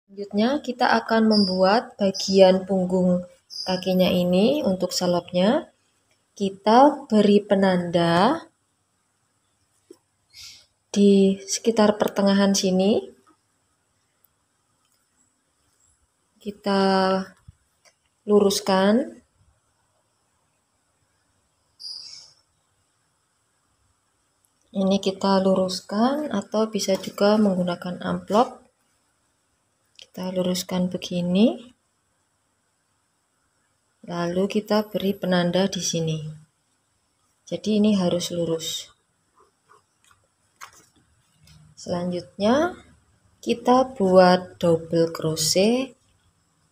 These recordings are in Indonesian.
Selanjutnya kita akan membuat bagian punggung kakinya ini untuk salopnya. Kita beri penanda di sekitar pertengahan sini. Kita luruskan. Ini kita luruskan atau bisa juga menggunakan amplop. Kita luruskan begini. Lalu kita beri penanda di sini. Jadi ini harus lurus. Selanjutnya kita buat double crochet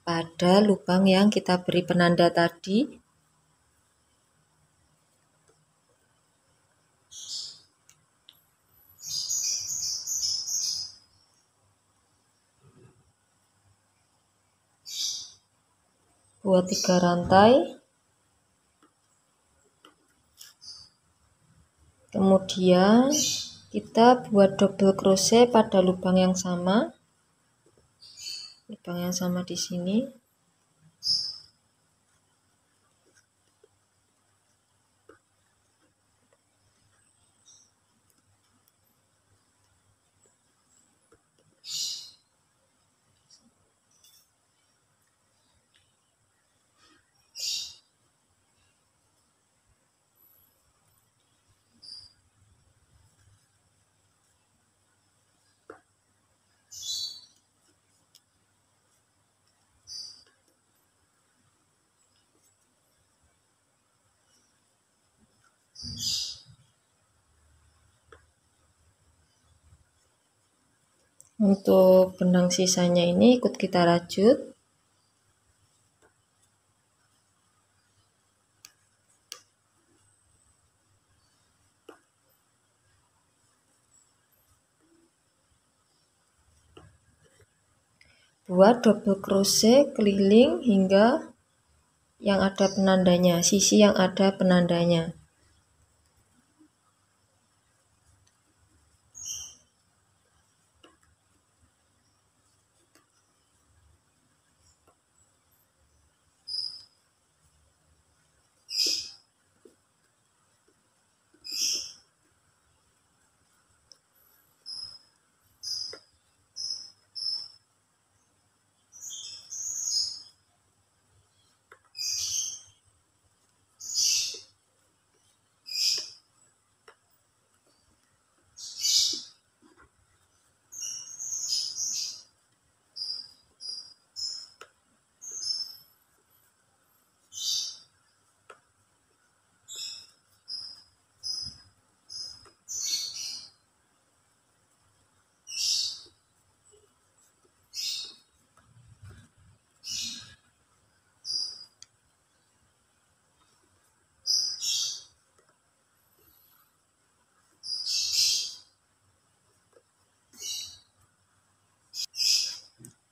pada lubang yang kita beri penanda tadi. Buat 3 rantai. Kemudian kita buat double crochet pada lubang yang sama. Lubang yang sama di sini. Untuk benang sisanya ini ikut kita rajut. Buat double crochet keliling hingga yang ada penandanya, sisi yang ada penandanya.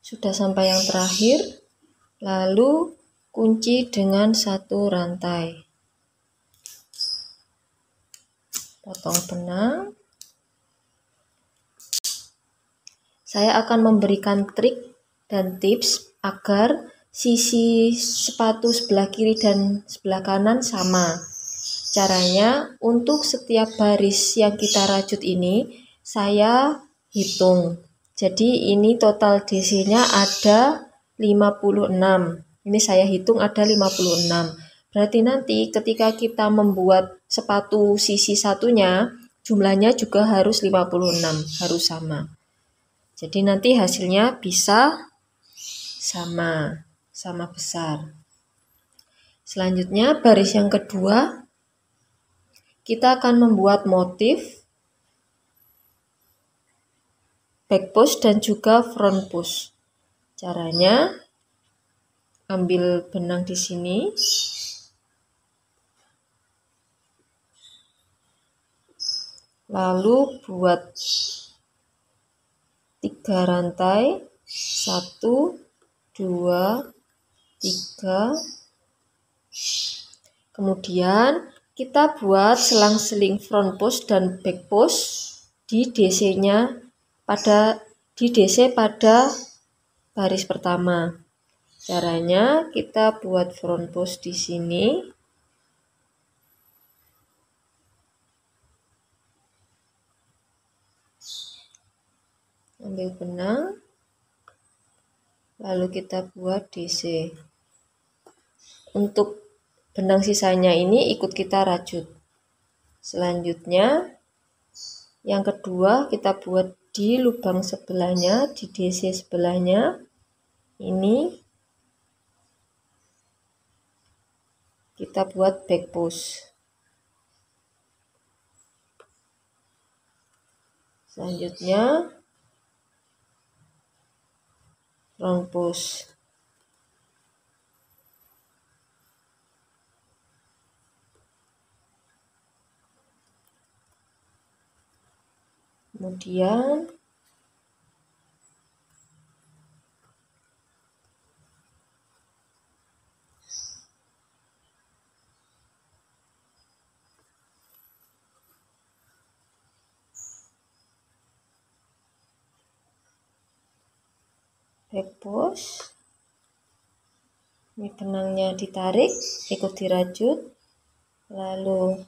Sudah sampai yang terakhir, lalu kunci dengan 1 rantai. Potong benang. Saya akan memberikan trik dan tips agar sisi sepatu sebelah kiri dan sebelah kanan sama. Caranya, untuk setiap baris yang kita rajut ini, saya hitung. Jadi ini total DC-nya ada 56. Ini saya hitung ada 56. Berarti nanti ketika kita membuat sepatu sisi satunya, jumlahnya juga harus 56, harus sama. Jadi nanti hasilnya bisa sama besar. Selanjutnya baris yang kedua, kita akan membuat motif back push dan juga front push. Caranya, ambil benang di sini. Lalu buat 3 rantai. 1, 2, 3. Kemudian kita buat selang-seling front push dan back push di DC pada baris pertama. Caranya kita buat front post di sini. Ambil benang, lalu kita buat DC. Untuk benang sisanya ini ikut kita rajut. Selanjutnya, yang kedua kita buat di lubang sebelahnya, di DC sebelahnya. Ini kita buat back post. Selanjutnya front post. Kemudian back post. Ini benangnya ditarik, ikut dirajut. Lalu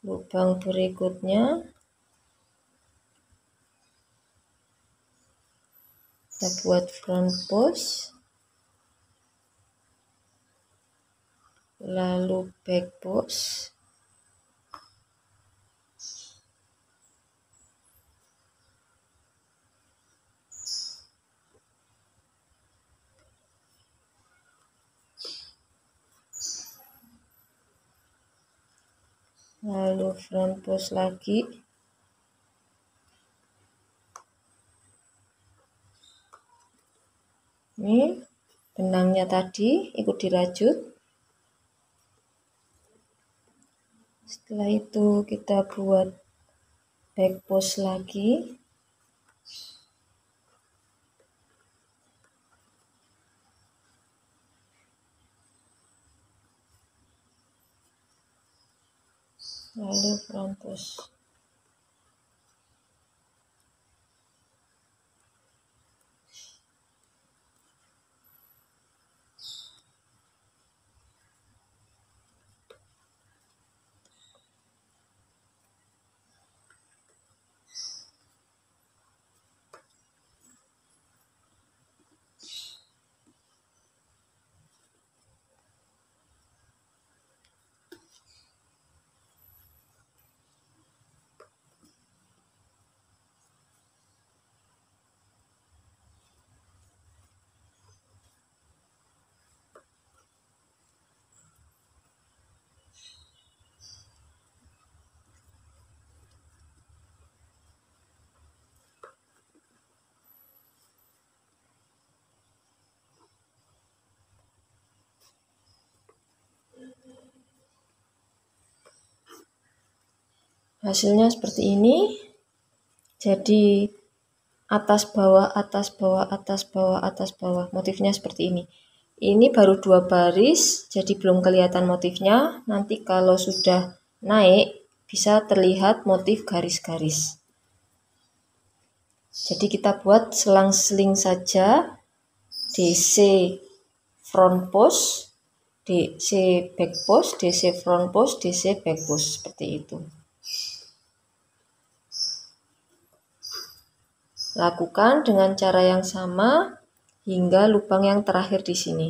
lubang berikutnya kita buat front post, lalu back post, lalu front post lagi. Ini benangnya tadi ikut dirajut. Setelah itu kita buat back post lagi. Lalu front post. Hasilnya seperti ini. Jadi atas bawah, atas bawah, atas bawah, atas bawah. Motifnya seperti ini. Ini baru 2 baris, jadi belum kelihatan motifnya. Nanti kalau sudah naik, bisa terlihat motif garis-garis. Jadi kita buat selang-seling saja. DC front post, DC back post, DC front post, DC back post. Seperti itu. Lakukan dengan cara yang sama hingga lubang yang terakhir di sini.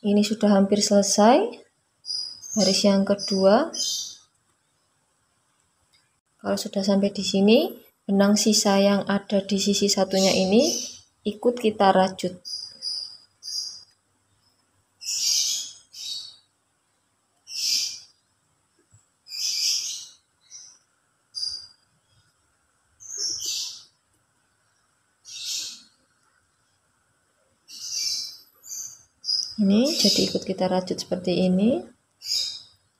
Ini sudah hampir selesai. Baris yang kedua. Kalau sudah sampai di sini, benang sisa yang ada di sisi satunya ini ikut kita rajut. Ini jadi ikut kita rajut seperti ini.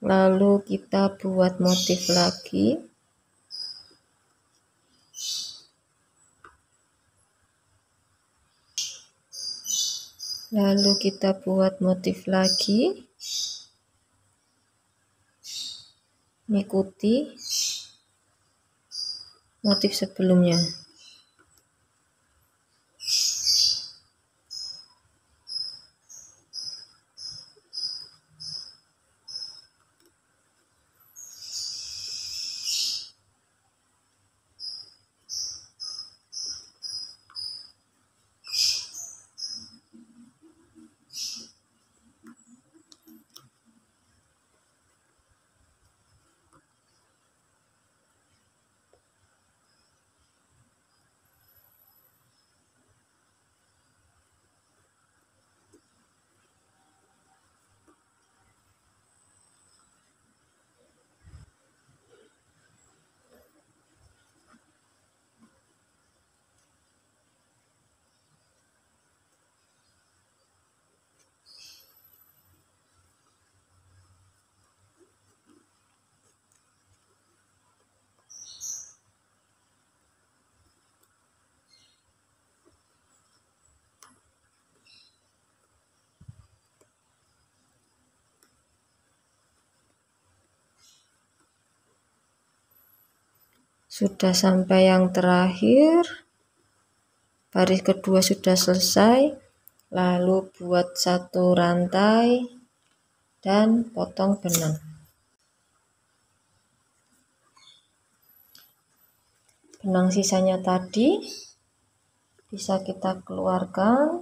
Lalu kita buat motif lagi. Lalu kita buat motif lagi. Mengikuti motif sebelumnya. Sudah sampai yang terakhir, baris kedua sudah selesai, lalu buat satu rantai dan potong benang. Benang sisanya tadi bisa kita keluarkan,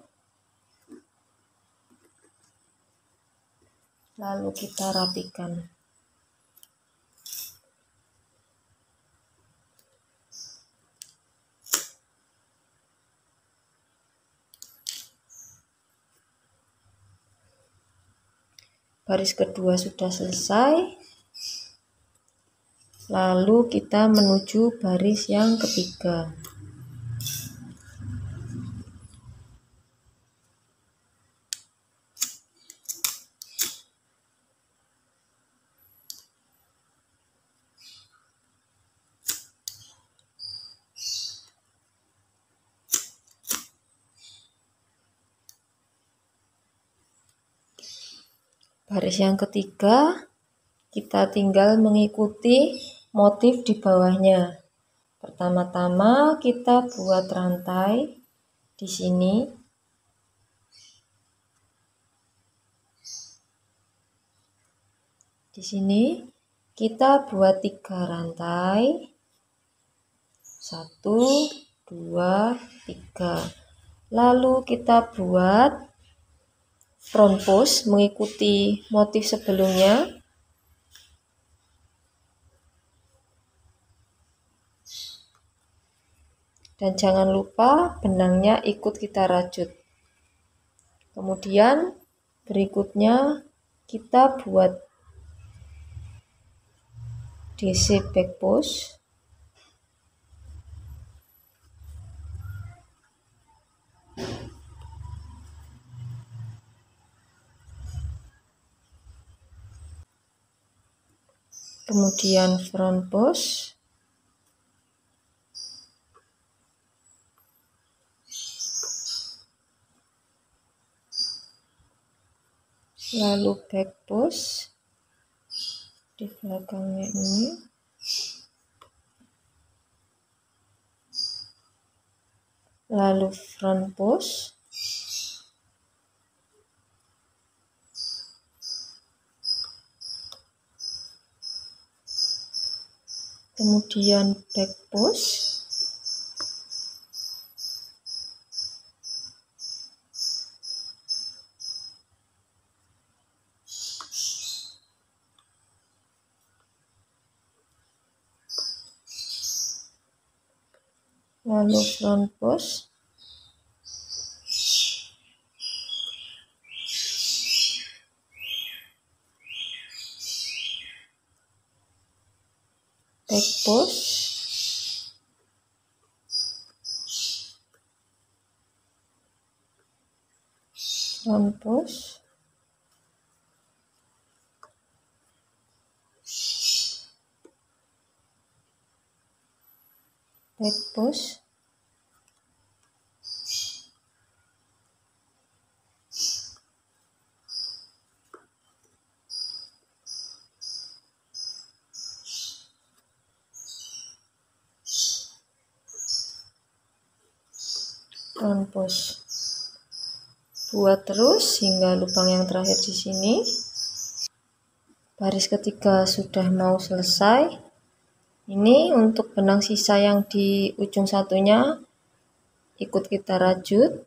lalu kita rapikan. Baris kedua sudah selesai, lalu kita menuju baris yang ketiga. Baris yang ketiga, kita tinggal mengikuti motif di bawahnya. Pertama-tama kita buat rantai di sini. Di sini kita buat 3 rantai. 1, 2, 3. Lalu kita buat front post mengikuti motif sebelumnya. Dan jangan lupa benangnya ikut kita rajut. Kemudian berikutnya kita buat DC back post. Kemudian front post. Lalu back post di belakangnya ini. Lalu front post. Kemudian back post. Lalu front post. Back post. Front post. Back post. Front post. Buat terus hingga lubang yang terakhir di sini. Baris ketiga sudah mau selesai. Ini untuk benang sisa yang di ujung satunya ikut kita rajut.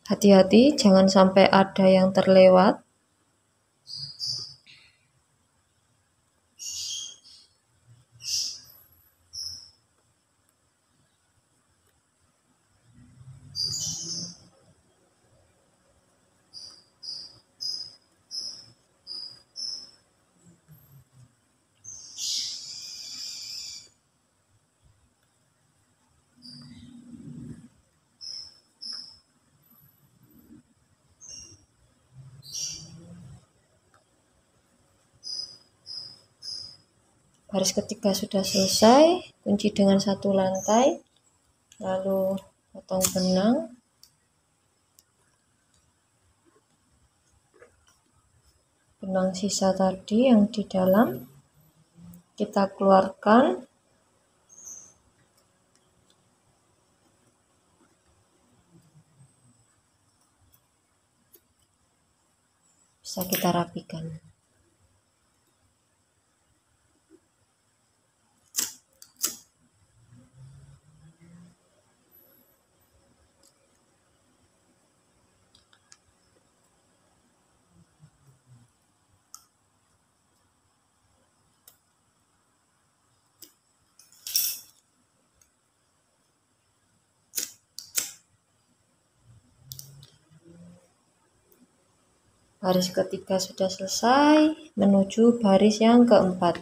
Hati-hati jangan sampai ada yang terlewat. Baris ketiga sudah selesai, kunci dengan 1 lantai, lalu potong benang. Benang sisa tadi yang di dalam kita keluarkan. Bisa kita rapikan. Baris ketiga sudah selesai, menuju baris yang keempat.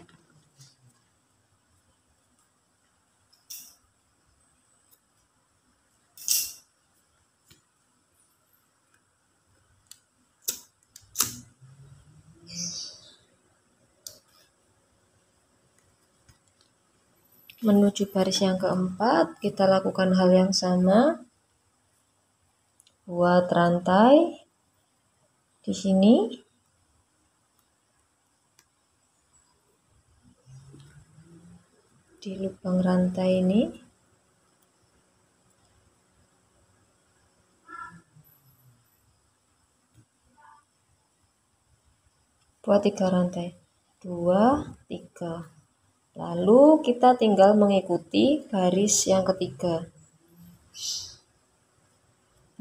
Menuju baris yang keempat, kita lakukan hal yang sama. Buat rantai di sini. Di lubang rantai ini. Buat 3 rantai. 2, 3. Lalu kita tinggal mengikuti baris yang ketiga.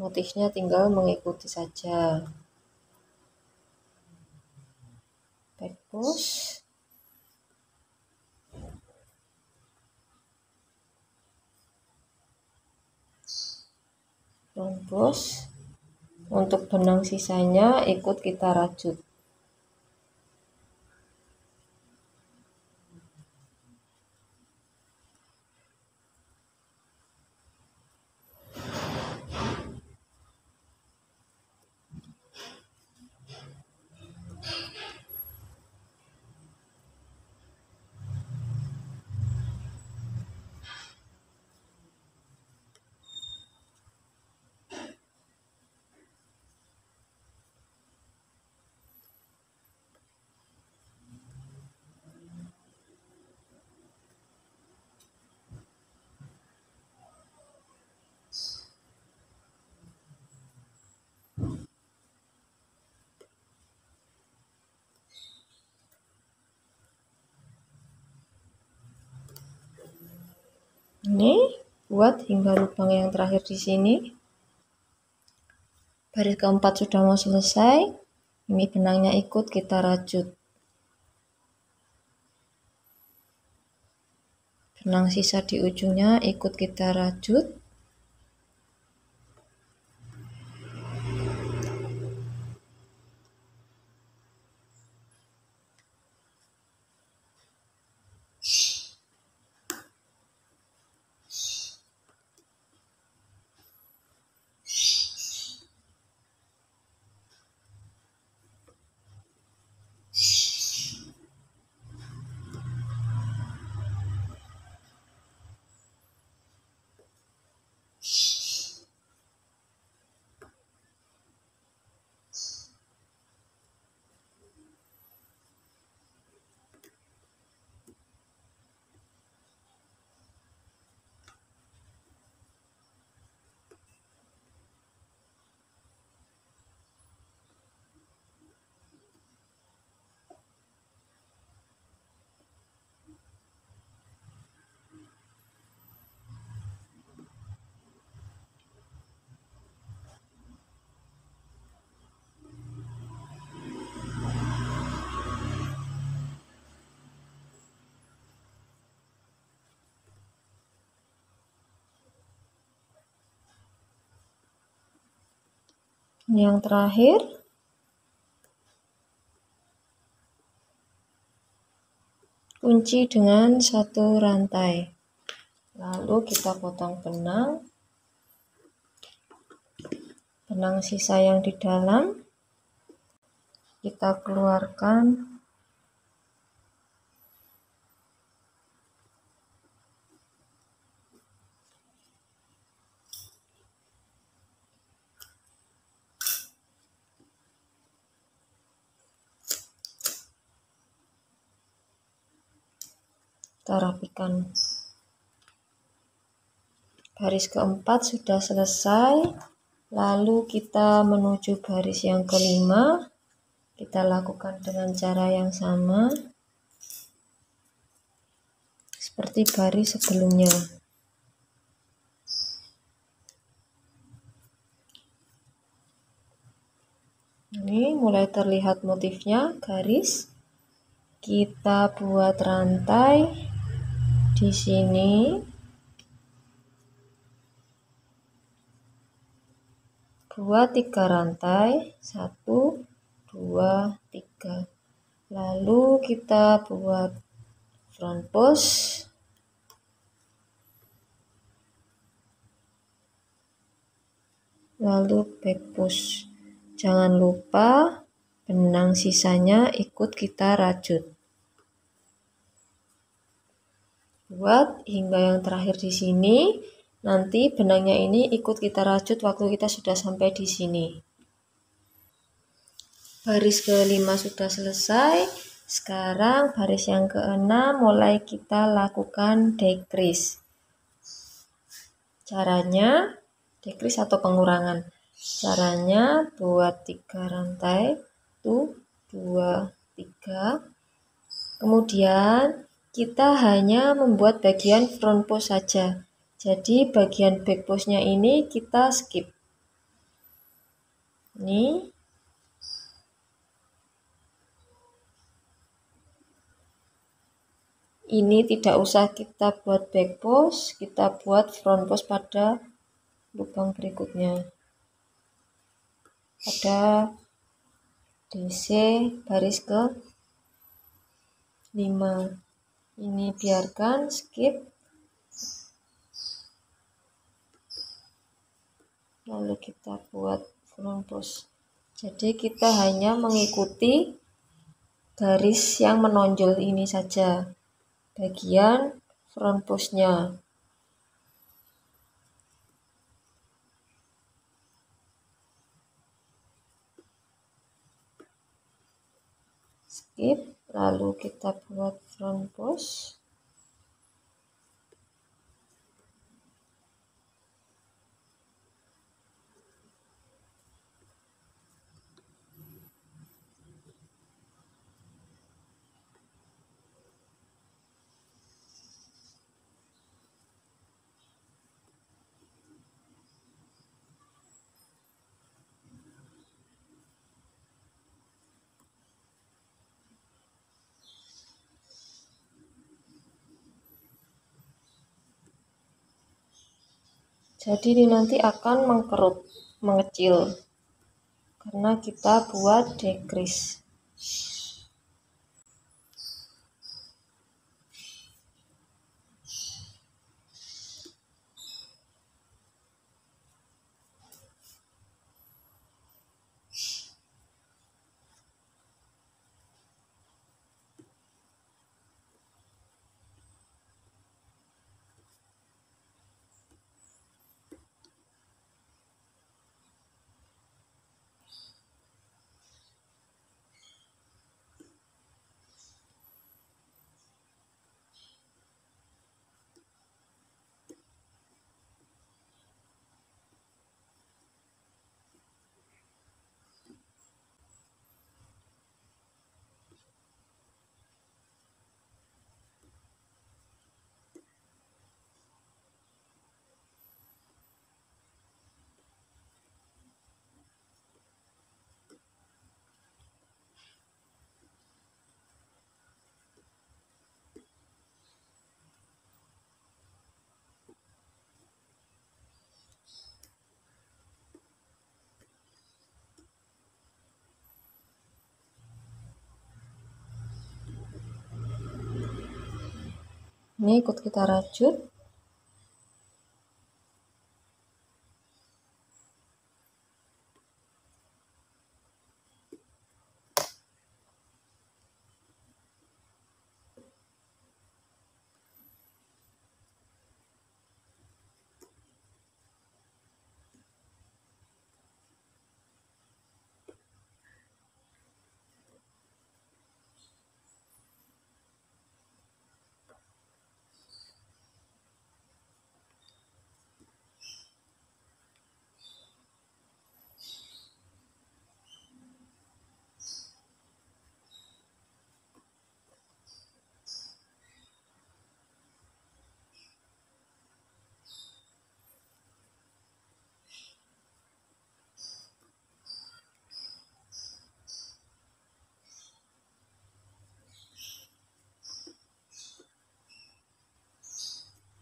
Motifnya tinggal mengikuti saja. Back push. Front push. Untuk benang sisanya ikut kita rajut. Ini buat hingga lubang yang terakhir di sini. Baris keempat sudah mau selesai. Ini benangnya ikut kita rajut. Benang sisa di ujungnya ikut kita rajut. Yang terakhir, kunci dengan satu rantai. Lalu kita potong benang sisa yang di dalam, kita keluarkan. Kita rapikan. Baris keempat sudah selesai. Lalu kita menuju baris yang kelima. Kita lakukan dengan cara yang sama seperti baris sebelumnya. Ini mulai terlihat motifnya, garis. Kita buat rantai di sini. Buat 3 rantai, 1, 2, 3. Lalu kita buat front post. Lalu back post. Jangan lupa benang sisanya ikut kita rajut. Buat hingga yang terakhir di sini. Nanti benangnya ini ikut kita rajut waktu kita sudah sampai di sini. Baris kelima sudah selesai. Sekarang baris yang keenam mulai kita lakukan decrease. Caranya decrease atau pengurangan. Caranya buat 3 rantai, 1, 2, 3. Kemudian kita hanya membuat bagian front post saja. Jadi bagian back postnya ini kita skip. Ini tidak usah kita buat back post, kita buat front post pada lubang berikutnya. Pada DC baris ke 5. Ini biarkan, skip. Lalu kita buat front post. Jadi kita hanya mengikuti garis yang menonjol ini saja, bagian front postnya. Skip, lalu kita buat front post. Jadi ini nanti akan mengkerut, mengecil, karena kita buat decrease. Ini ikut kita rajut.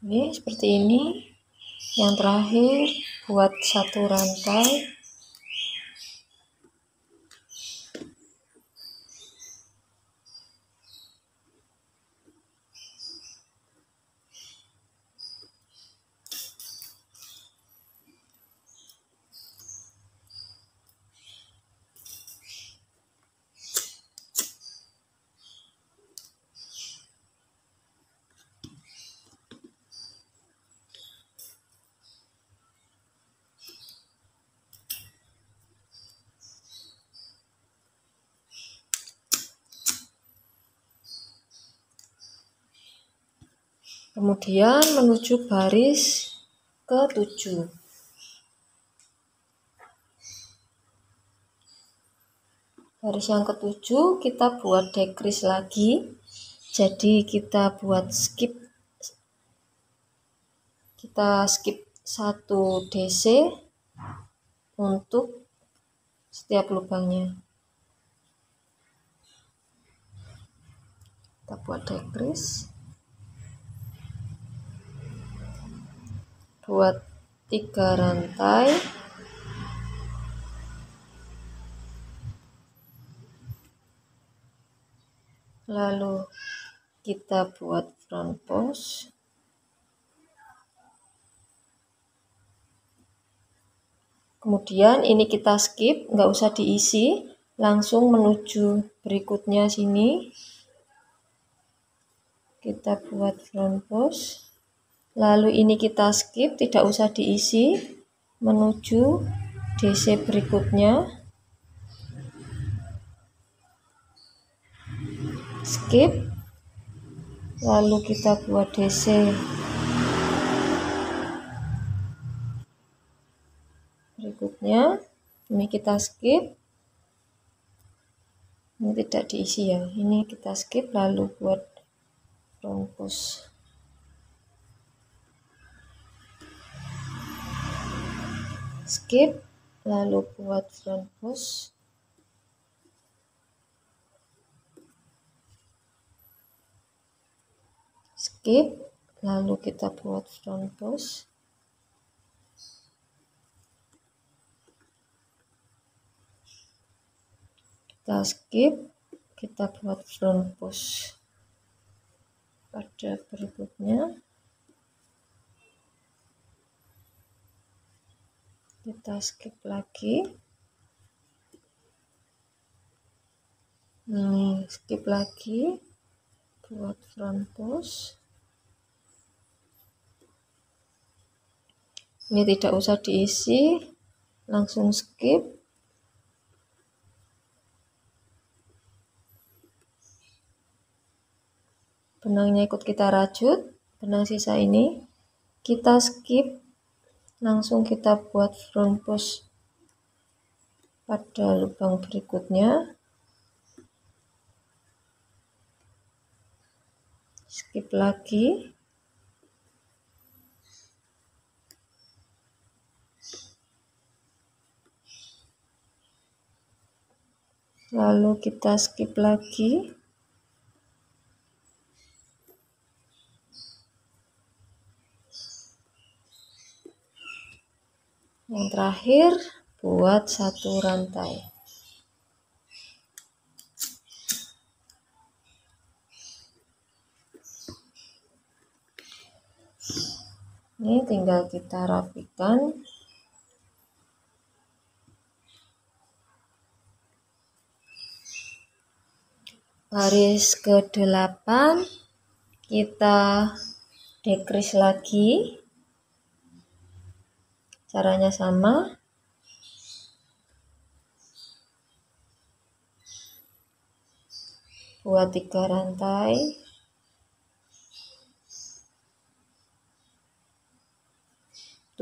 Ini seperti ini. Yang terakhir, buat satu rantai. Kemudian menuju baris ke-7. Baris yang ke-7 kita buat decrease lagi. Jadi kita buat skip 1 DC untuk setiap lubangnya. Kita buat decrease. Buat 3 rantai. Lalu kita buat front post. Kemudian ini kita skip, nggak usah diisi, langsung menuju berikutnya sini. Kita buat front post. Lalu ini kita skip, tidak usah diisi, menuju DC berikutnya. Skip. Lalu kita buat DC berikutnya. Ini kita skip. Ini tidak diisi ya. Ini kita skip lalu buat front post. Skip lalu buat front post. Skip lalu kita buat front post. Kita skip, kita buat front post pada berikutnya. Kita skip lagi. Skip lagi buat front post. Ini tidak usah diisi, langsung skip. Benangnya ikut kita rajut, benang sisa ini kita skip, langsung kita buat front post pada lubang berikutnya. Skip lagi. Lalu kita skip lagi. Yang terakhir, buat satu rantai. Ini tinggal kita rapikan. Baris ke-8 kita decrease lagi. Caranya sama. Buat 3 rantai.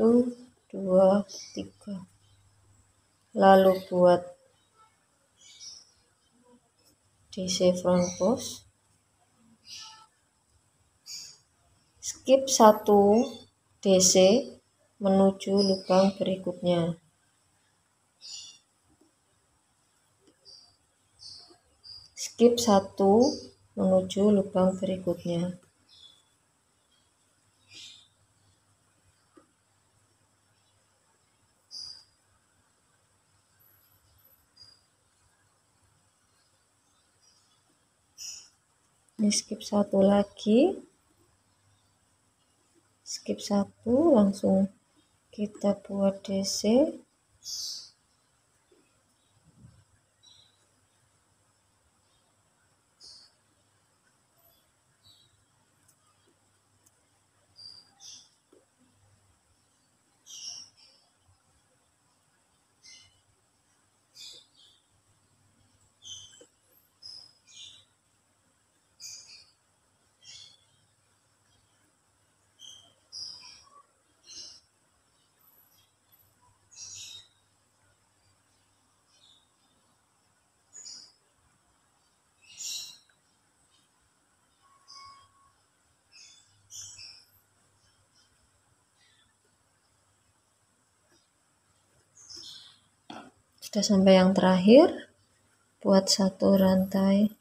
1, 2, 3. Lalu buat DC front post. Skip 1 DC menuju lubang berikutnya. Skip 1 menuju lubang berikutnya. Ini skip 1 lagi. Skip 1, langsung kita buat DC. Sudah sampai yang terakhir, buat 1 rantai.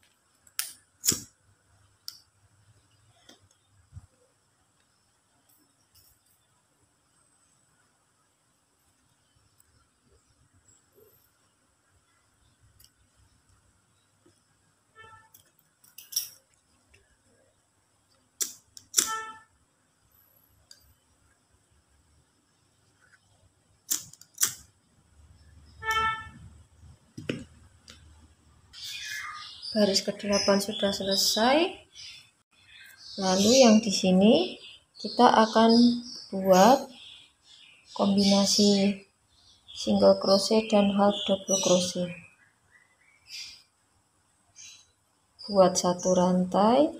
Baris ke-8 sudah selesai. Lalu yang di sini kita akan buat kombinasi single crochet dan half double crochet. Buat 1 rantai,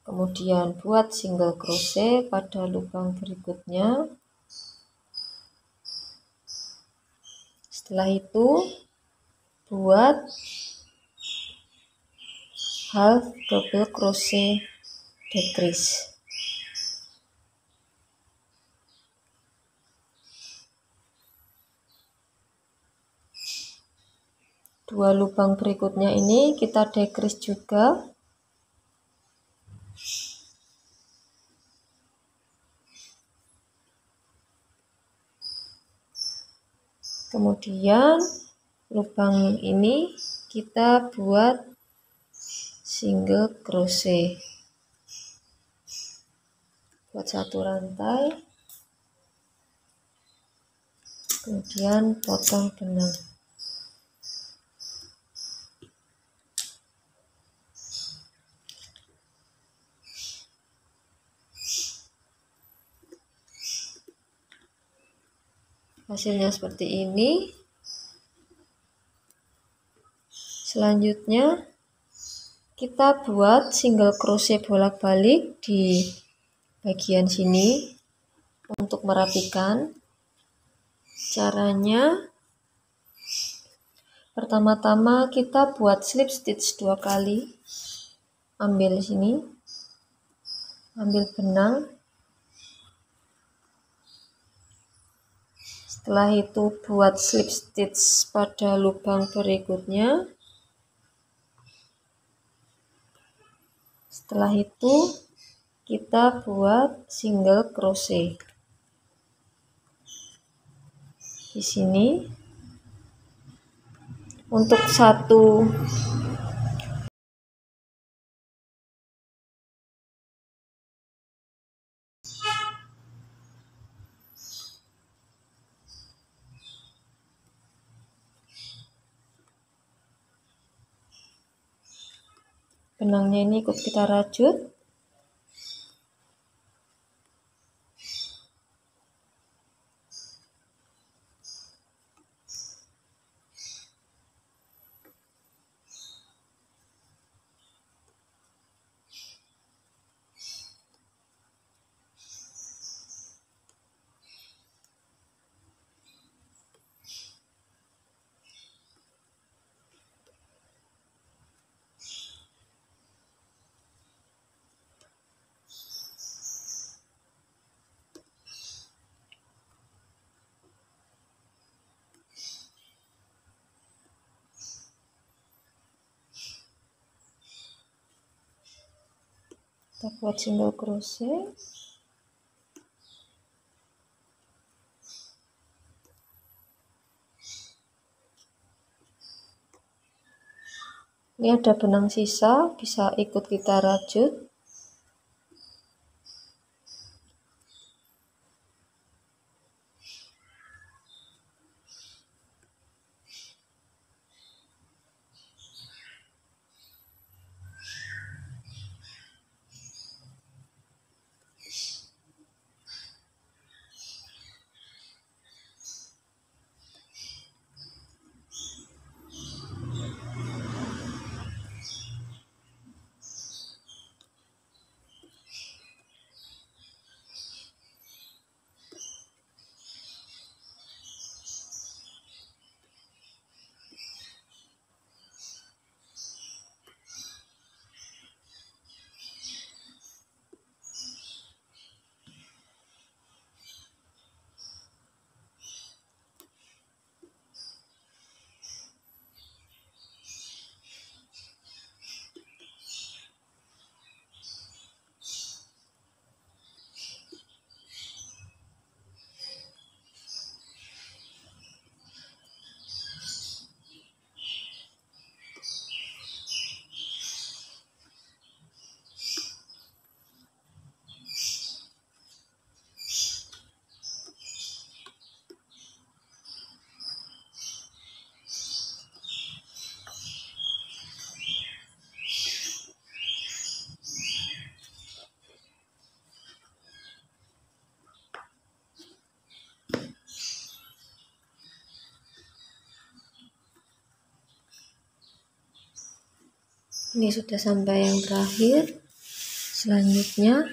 kemudian buat single crochet pada lubang berikutnya. Setelah itu buat half double crochet decrease. Dua lubang berikutnya ini kita decrease juga. Kemudian lubang ini kita buat single crochet. Buat 1 rantai. Kemudian potong benang. Hasilnya seperti ini. Selanjutnya kita buat single crochet bolak-balik di bagian sini untuk merapikan. Caranya, pertama-tama kita buat slip stitch 2 kali. Ambil sini, ambil benang. Setelah itu buat slip stitch pada lubang berikutnya. Setelah itu kita buat single crochet di sini. Untuk satu Benangnya ini ikut kita rajut. Kita buat single crochet. Ini ada benang sisa, bisa ikut kita rajut. Ini sudah sampai yang terakhir. Selanjutnya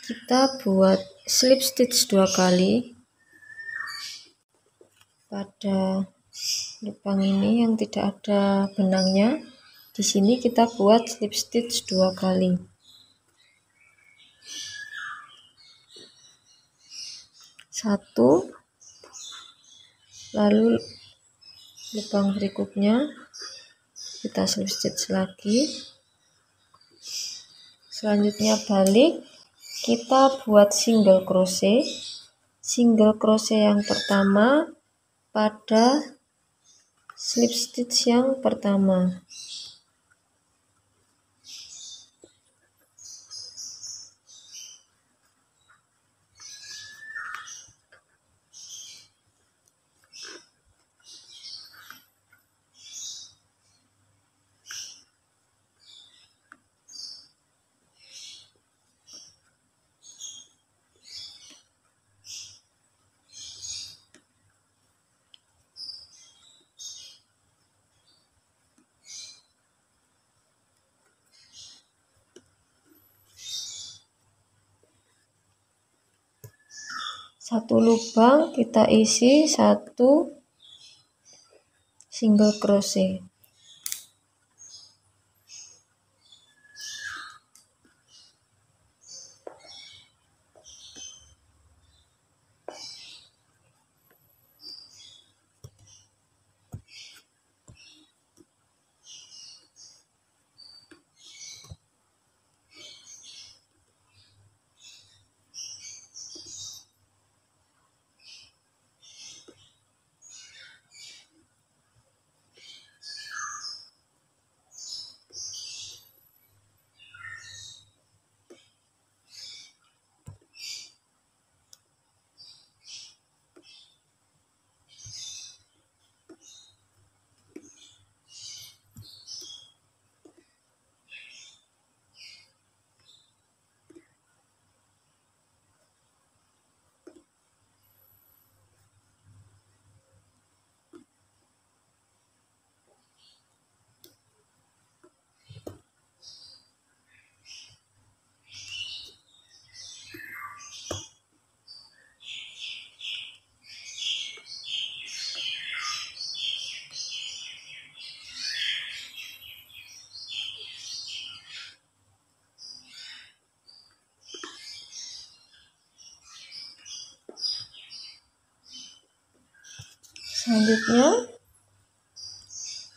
kita buat slip stitch 2 kali pada lubang ini yang tidak ada benangnya. Di sini kita buat slip stitch 2 kali. Satu, lalu lubang berikutnya kita slip stitch lagi. Selanjutnya balik, kita buat single crochet. Single crochet yang pertama pada slip stitch yang pertama. Satu lubang kita isi 1 single crochet. Selanjutnya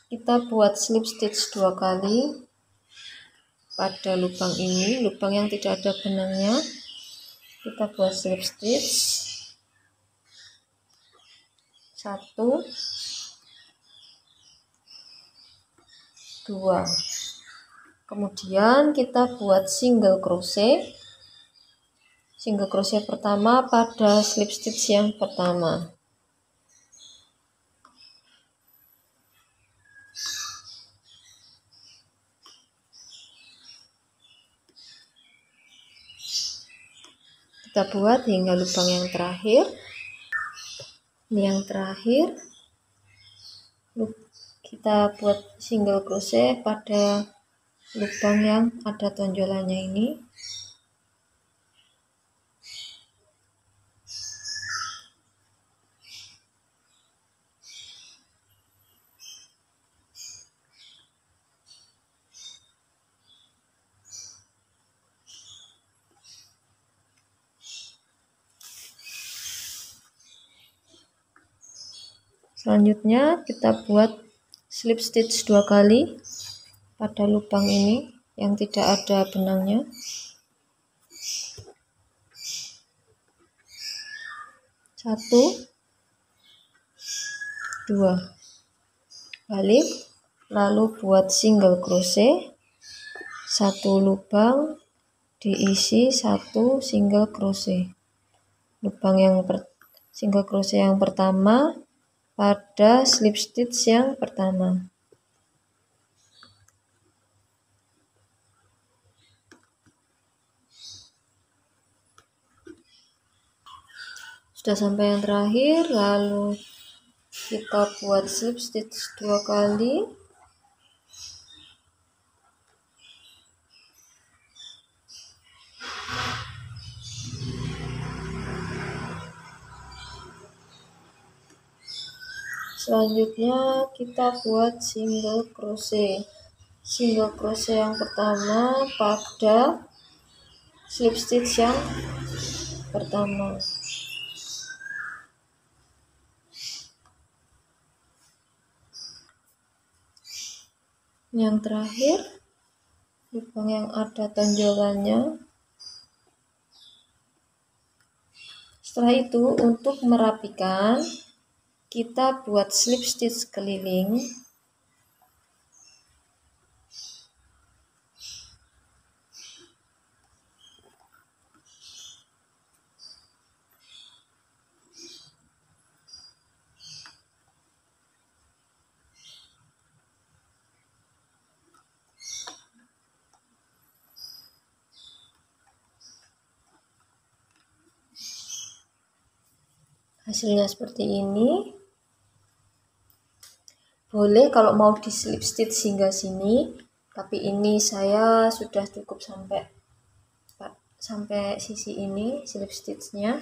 kita buat slip stitch 2 kali pada lubang ini, lubang yang tidak ada benangnya. Kita buat slip stitch 1, 2. Kemudian kita buat single crochet pertama pada slip stitch yang pertama. Kita buat hingga lubang yang terakhir. Ini yang terakhir. Kita buat single crochet pada lubang yang ada tonjolannya ini. Selanjutnya kita buat slip stitch 2 kali pada lubang ini yang tidak ada benangnya. 1, 2. Balik, lalu buat single crochet 1 lubang, diisi 1 single crochet. Lubang yang single crochet yang pertama pada slip stitch yang pertama. Sudah sampai yang terakhir, lalu kita buat slip stitch 2 kali. Selanjutnya kita buat single crochet yang pertama pada slip stitch yang pertama. Yang terakhir, lubang yang ada tonjolannya. Setelah itu, untuk merapikan, kita buat slip stitch keliling. Hasilnya seperti ini. Boleh kalau mau di slip stitch hingga sini, tapi ini saya sudah cukup sampai sisi ini slip stitchnya.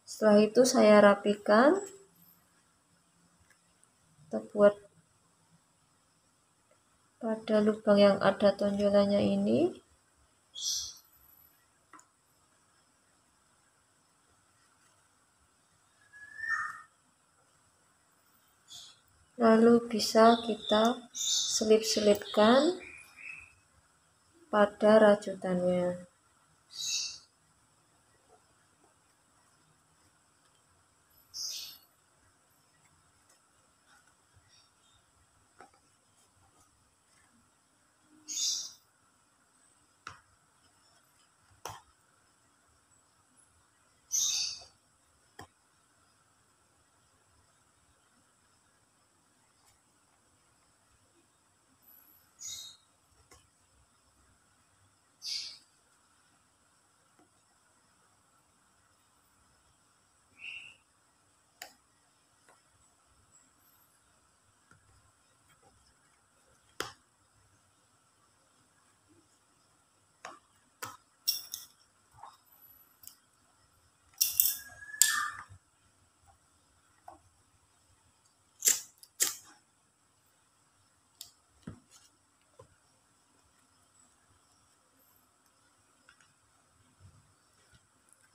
Setelah itu saya rapikan. Kita buat pada lubang yang ada tonjolannya ini. Lalu bisa kita selip-selipkan pada rajutannya.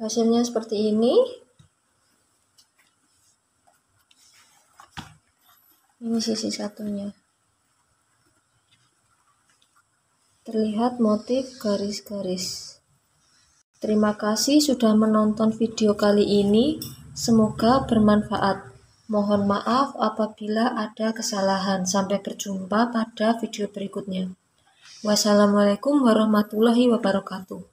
Hasilnya seperti ini. Ini sisi satunya. Terlihat motif garis-garis. Terima kasih sudah menonton video kali ini. Semoga bermanfaat. Mohon maaf apabila ada kesalahan. Sampai berjumpa pada video berikutnya. Wassalamualaikum warahmatullahi wabarakatuh.